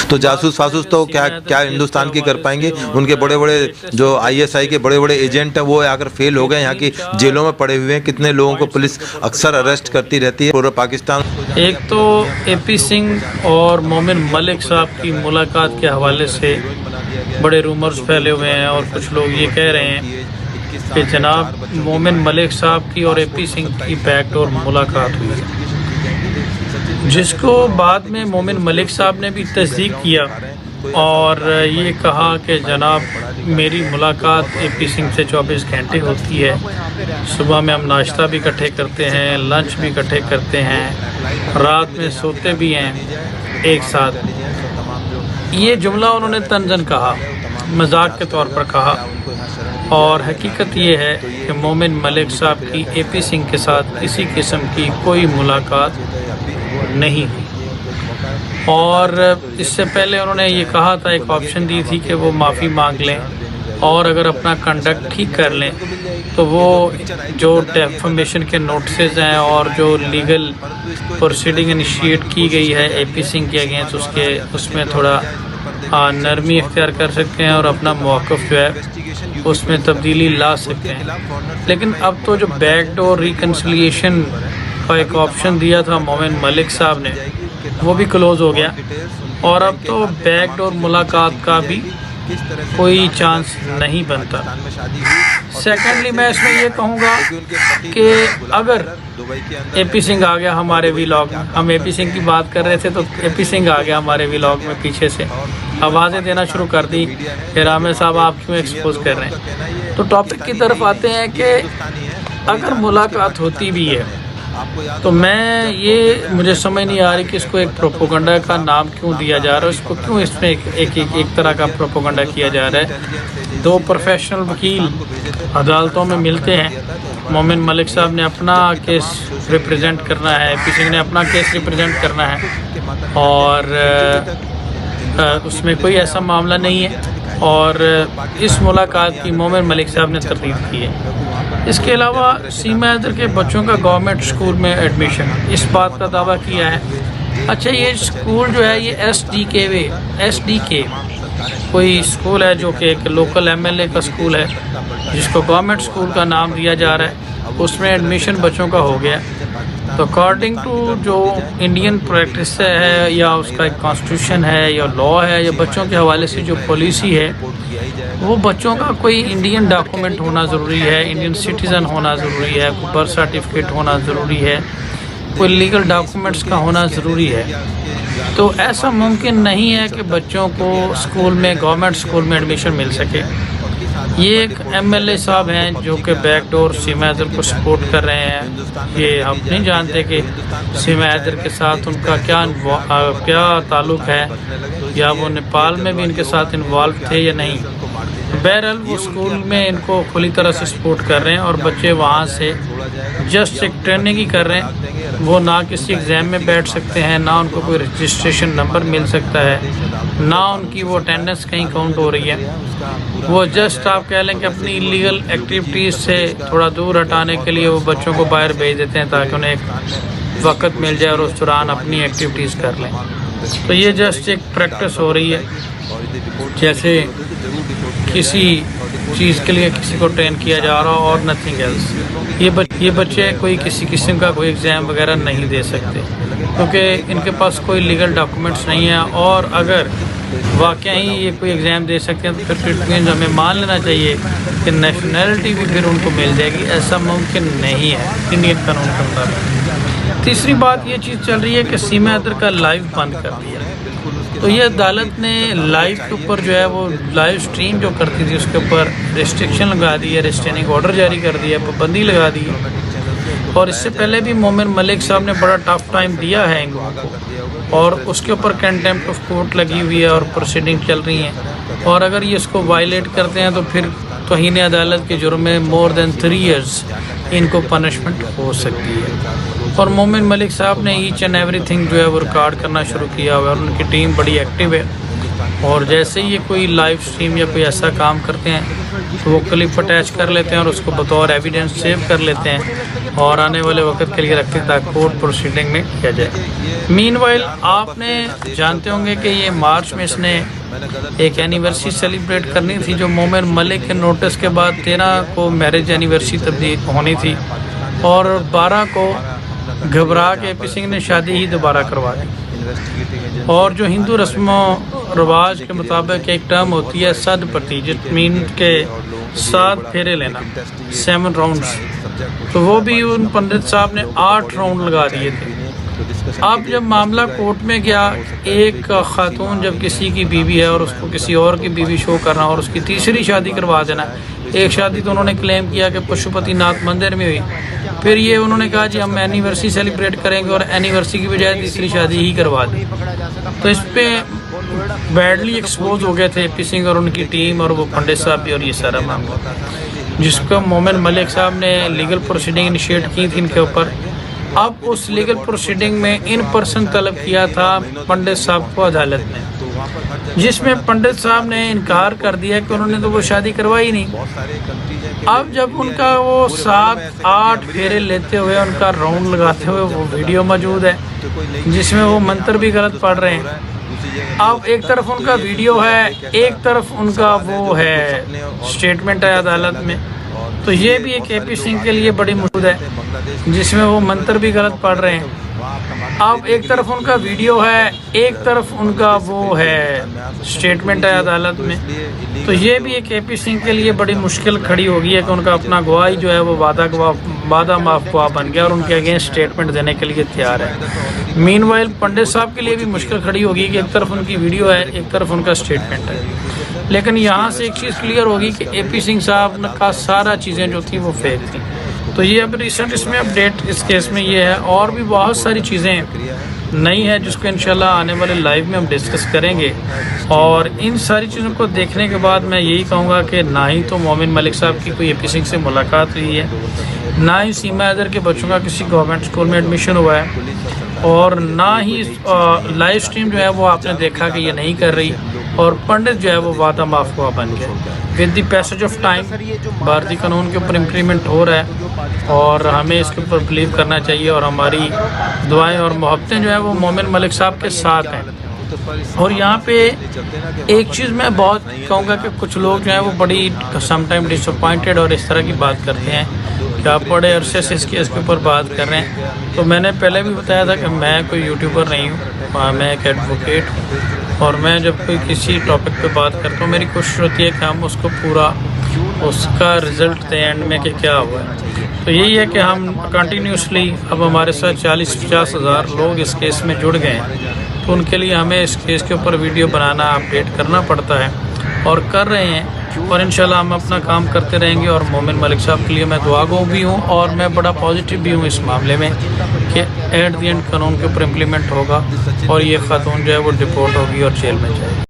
تو جاسوس فاسوس تو کیا ہندوستان کی کر پائیں گے؟ ان کے بڑے بڑے جو ISI کے بڑے بڑے ایجنٹ ہیں وہ اگر فیل ہو گئے، یہاں کی جیلوں میں پڑے ہوئے ہیں، کتنے لوگوں کو پولیس اکثر اریسٹ کرتی رہتی ہے پورے پاکستان۔ ایک تو AP سنگھ اور مومن ملک صاحب کی ملاقات کے حوالے سے بڑے رومرز پھیلے ہوئے ہیں، اور کچھ لوگ یہ کہہ رہے ہیں کہ جناب مومن ملک صاحب کی اور AP سنگھ کی بیک ڈور ملاقات ہوئی ہے، جس کو بعد میں مومن ملک صاحب نے بھی تصدیق کیا اور یہ کہا کہ جناب میری ملاقات AP سنگھ سے 24 گھنٹے ہوتی ہے، صبح میں ہم ناشتہ بھی اکٹھے کرتے ہیں، لنچ بھی اکٹھے کرتے ہیں، رات میں سوتے بھی ہیں ایک ساتھ۔ یہ جملہ انہوں نے طنزاً کہا، مذاق کے طور پر کہا، اور حقیقت یہ ہے کہ مومن ملک صاحب کی AP سنگھ کے ساتھ کسی قسم کی کوئی ملاقات نہیں ہوئی۔ اور اس سے پہلے انہوں نے یہ کہا تھا، ایک آپشن دی تھی کہ وہ معافی مانگ لیں اور اگر اپنا کنڈکٹ ٹھیک کر لیں تو وہ جو ڈیفیمیشن کے نوٹسز ہیں اور جو لیگل پروسیڈنگ انیشیٹ کی گئی ہے AP سنگھ کے اگینسٹ اس میں تھوڑا نرمی اختیار کر سکتے ہیں اور اپنا موقف جو ہے اس میں تبدیلی لا سکتے ہیں۔ لیکن اب تو جو بیک ڈور ریکنسلیشن کا ایک آپشن دیا تھا مومن ملک صاحب نے، وہ بھی کلوز ہو گیا، اور اب تو بیک ڈور ملاقات کا بھی کوئی چانس نہیں بنتا۔ سیکنڈلی میں اس میں یہ کہوں گا کہ اگر AP سنگھ آ گیا ہمارے ویلاگ میں، ہم AP سنگھ کی بات کر رہے تھے تو AP سنگھ آ گیا ہمارے ویلاگ میں، پیچھے سے آوازیں دینا شروع کر دی کہ رامے صاحب آپ کیوں ایکسپوز کر رہے ہیں۔ تو ٹاپک کی طرف آتے ہیں کہ اگر ملاقات ہوتی بھی ہے تو مجھے سمجھ نہیں آ رہی کہ اس کو ایک پروپیگنڈا کا نام کیوں دیا جا رہا ہے، اس کو کیوں اس میں ایک طرح کا پروپیگنڈا کیا جا رہا ہے۔ دو پروفیشنل وکیل عدالتوں میں ملتے ہیں، مومن ملک صاحب نے اپنا کیس ریپرزینٹ کرنا ہے، AP سنگھ نے اپنا کیس ریپرزینٹ کرنا ہے، اور اس میں کوئی ایسا معاملہ نہیں ہے، اور اس ملاقات کی مومن ملک صاحب نے تردید کی ہے۔ اس کے علاوہ سیما حیدر کے بچوں کا گورنمنٹ اسکول میں ایڈمیشن، اس بات کا دعویٰ کیا ہے۔ اچھا، یہ اسکول جو ہے یہ SDK کوئی اسکول ہے جو کہ ایک لوکل MLA کا اسکول ہے، جس کو گورنمنٹ اسکول کا نام دیا جا رہا ہے، اس میں ایڈمیشن بچوں کا ہو گیا۔ تو اکارڈنگ ٹو جو انڈین پریکٹس ہے یا اس کا ایک کانسٹیٹیوشن ہے یا لا ہے یا بچوں کے حوالے سے جو پالیسی ہے، وہ بچوں کا کوئی انڈین ڈاکومنٹ ہونا ضروری ہے، انڈین سٹیزن ہونا ضروری ہے، کوئی برتھ سرٹیفکیٹ ہونا ضروری ہے، کوئی لیگل ڈاکومنٹس کا ہونا ضروری ہے۔ تو ایسا ممکن نہیں ہے کہ بچوں کو اسکول میں گورنمنٹ اسکول میں ایڈمیشن مل سکے۔ یہ ایک MLA صاحب ہیں جو کہ بیک ڈور سیما حیدر کو سپورٹ کر رہے ہیں۔ یہ ہم نہیں جانتے کہ سیما حیدر کے ساتھ ان کا کیا تعلق ہے، یا وہ نیپال میں بھی ان کے ساتھ انوالو تھے یا نہیں۔ بہرحال وہ اسکول میں ان کو کھلی طرح سے سپورٹ کر رہے ہیں، اور بچے وہاں سے جسٹ ایک ٹریننگ ہی کر رہے ہیں۔ وہ نہ کسی ایگزام میں بیٹھ سکتے ہیں، نہ ان کو کوئی رجسٹریشن نمبر مل سکتا ہے، نہ ان کی وہ اٹینڈنس کہیں کاؤنٹ ہو رہی ہے۔ وہ جسٹ آپ کہہ لیں کہ اپنی لیگل ایکٹیویٹیز سے تھوڑا دور ہٹانے کے لیے وہ بچوں کو باہر بھیج دیتے ہیں تاکہ انہیں ایک وقت مل جائے اور اس دوران اپنی ایکٹیویٹیز کر لیں۔ تو یہ جسٹ ایک پریکٹس ہو رہی ہے، جیسے کسی چیز کے لیے کسی کو ٹرین کیا جا رہا ہو اور نتھنگ ایلس۔ یہ بچے کوئی کسی قسم کا کوئی ایگزام وغیرہ نہیں دے سکتے کیونکہ ان کے پاس کوئی لیگل ڈاکومنٹس نہیں ہیں، اور اگر واقعی یہ کوئی ایگزام دے سکتے ہیں تو پھر ہمیں مان لینا چاہیے کہ نیشنلٹی بھی پھر ان کو مل جائے گی۔ ایسا ممکن نہیں ہے انڈین قانون کے مطابق۔ تیسری بات یہ چیز چل رہی ہے کہ سیما حیدر کا لائیو بند کر دیا، تو یہ عدالت نے لائیو کے اوپر جو ہے وہ لائیو سٹریم جو کرتی تھی اس کے اوپر ریسٹرکشن لگا دی ہے، ریسٹریننگ آرڈر جاری کر دیا، پابندی لگا دی ہے۔ اور اس سے پہلے بھی مومن ملک صاحب نے بڑا ٹف ٹائم دیا ہے ان لوگوں کو، اور اس کے اوپر کنٹیمپٹ آف کورٹ لگی ہوئی ہے اور پروسیڈنگ چل رہی ہیں، اور اگر یہ اس کو وائلیٹ کرتے ہیں تو پھر توہین عدالت کے جرم میں مور دین 3 ایئرز ان کو پنشمنٹ ہو سکتی ہے۔ اور مومن ملک صاحب نے ایچ اینڈ ایوری تھنگ جو ہے وہ ریکارڈ کرنا شروع کیا ہوا ہے، اور ان کی ٹیم بڑی ایکٹیو ہے، اور جیسے ہی یہ کوئی لائیو سٹریم یا کوئی ایسا کام کرتے ہیں تو وہ کلپ اٹیچ کر لیتے ہیں اور اس کو بطور ایویڈنس سیو کر لیتے ہیں اور آنے والے وقت کے لیے رکھتے ہیں تاکہ کورٹ پروسیڈنگ میں کیا جائے۔ مین وائل آپ نے جانتے ہوں گے کہ یہ مارچ میں اس نے ایک اینیورسری سیلیبریٹ کرنی تھی جو مومن ملک کے نوٹس کے بعد 13 کو میرج اینیورسری تبدیل ہونی تھی اور 12 کو گھبرا کے اے پی سنگھ نے شادی ہی دوبارہ کروا دی۔ اور جو ہندو رسم و رواج کے مطابق ایک ٹرم ہوتی ہے صد پتی، جس مین کے 7 پھیرے لینا، 7 راؤنڈز، تو وہ بھی ان پنڈت صاحب نے 8 راؤنڈ لگا دیے تھے۔ اب جب معاملہ کورٹ میں گیا، ایک خاتون جب کسی کی بیوی ہے اور اس کو کسی اور کی بیوی شو کرنا اور اس کی تیسری شادی کروا دینا، ایک شادی تو انہوں نے کلیم کیا کہ پشوپتی ناتھ مندر میں ہوئی، پھر یہ انہوں نے کہا جی ہم اینیورسری سیلیبریٹ کریں گے اور اینیورسری کی بجائے تیسری شادی ہی کروا دی۔ تو اس پہ بیڈلی ایکسپوز ہو گئے تھے اے پی سنگھ اور ان کی ٹیم اور وہ پنڈت صاحب بھی اور یہ سارا معاملہ، جس کو مومن ملک صاحب نے لیگل پروسیڈنگ انیشیٹ کی تھی ان کے اوپر۔ اب اس لیگل پروسیڈنگ میں ان پرسن طلب کیا تھا پنڈت صاحب کو عدالت نے، جس میں پنڈت صاحب نے انکار کر دیا کہ انہوں نے تو وہ شادی کروائی نہیں۔ اب جب ان کا وہ 7-8 پھیرے لیتے ہوئے ان کا راؤنڈ لگاتے ہوئے وہ ویڈیو موجود ہے جس میں وہ منتر بھی غلط پڑھ رہے ہیں۔ اب ایک طرف ان کا ویڈیو ہے، ایک طرف ان کا وہ ہے سٹیٹمنٹ ہے عدالت میں، تو یہ بھی ایک اے پی سنگھ کے لیے بڑی مشکل ہے جس میں وہ منتر بھی غلط پڑھ رہے ہیں۔ اب ایک طرف ان کا ویڈیو ہے، ایک طرف ان کا وہ ہے سٹیٹمنٹ ہے عدالت میں، تو یہ بھی ایک اے پی سنگھ کے لیے بڑی مشکل کھڑی ہو گئی ہے کہ ان کا اپنا گواہی جو ہے وہ وعدہ معاف گواہ بن گیا اور ان کے اگینسٹ سٹیٹمنٹ دینے کے لیے تیار ہے۔ مین وائل پنڈت صاحب کے لیے بھی مشکل کھڑی ہوگی کہ ایک طرف ان کی ویڈیو ہے، ایک طرف ان کا سٹیٹمنٹ ہے، لیکن یہاں سے ایک چیز کلیئر ہوگی کہ اے پی سنگھ صاحب کا سارا چیزیں جو تھیں وہ فیک تھیں۔ تو یہ اب ریسنٹ اس میں اپڈیٹ اس کیس میں یہ ہے، اور بھی بہت ساری چیزیں نئی ہیں جس کو انشاءاللہ آنے والے لائیو میں ہم ڈسکس کریں گے، اور ان ساری چیزوں کو دیکھنے کے بعد میں یہی کہوں گا کہ نہ ہی تو مومن ملک صاحب کی کوئی اے پی سنگھ سے ملاقات ہوئی ہے، نہ ہی سیما حیدر کے بچوں کا کسی گورنمنٹ اسکول میں ایڈمیشن ہوا ہے، اور نہ ہی لائیو سٹریم جو ہے وہ آپ نے دیکھا کہ یہ نہیں کر رہی، اور پنڈت جو ہے وہ وعدہ معاف گواہ بن گیا۔ With the passage of time بھارتی قانون کے اوپر امپلیمنٹ ہو رہا ہے اور ہمیں اس کے اوپر بلیو کرنا چاہیے، اور ہماری دعائیں اور محبتیں جو ہے وہ مومن ملک صاحب کے ساتھ ہیں۔ اور یہاں پہ ایک چیز میں بہت کہوں گا کہ کچھ لوگ جو ہیں وہ بڑی سم ٹائم ڈس اپوائنٹڈ اور اس طرح کی بات کرتے ہیں کہ آپ بڑے عرصے سے اس کیس کے اوپر بات کر رہے ہیں۔ تو میں نے پہلے بھی بتایا تھا کہ میں کوئی یوٹیوبر نہیں ہوں، میں ایک ایڈوکیٹ ہوں، اور میں جب کوئی کسی ٹاپک پہ بات کرتا ہوں میری کوشش ہوتی ہے کہ ہم اس کو پورا اس کا رزلٹ دیں اینڈ میں کہ کیا ہوا ہے۔ تو یہی ہے کہ ہم کنٹینیوسلی اب ہمارے ساتھ 40-50 ہزار لوگ اس کیس میں جڑ گئے ہیں، تو ان کے لیے ہمیں اس کیس کے اوپر ویڈیو بنانا اپڈیٹ کرنا پڑتا ہے اور کر رہے ہیں، اور انشاءاللہ ہم اپنا کام کرتے رہیں گے۔ اور مومن ملک صاحب کے لیے میں دعا گو بھی ہوں اور میں بڑا پازیٹیو بھی ہوں اس معاملے میں کہ ایٹ دی اینڈ قانون کے اوپر امپلیمنٹ ہوگا اور یہ خاتون جو ہے وہ ڈپورٹ ہوگی اور جیل میں جائے گی۔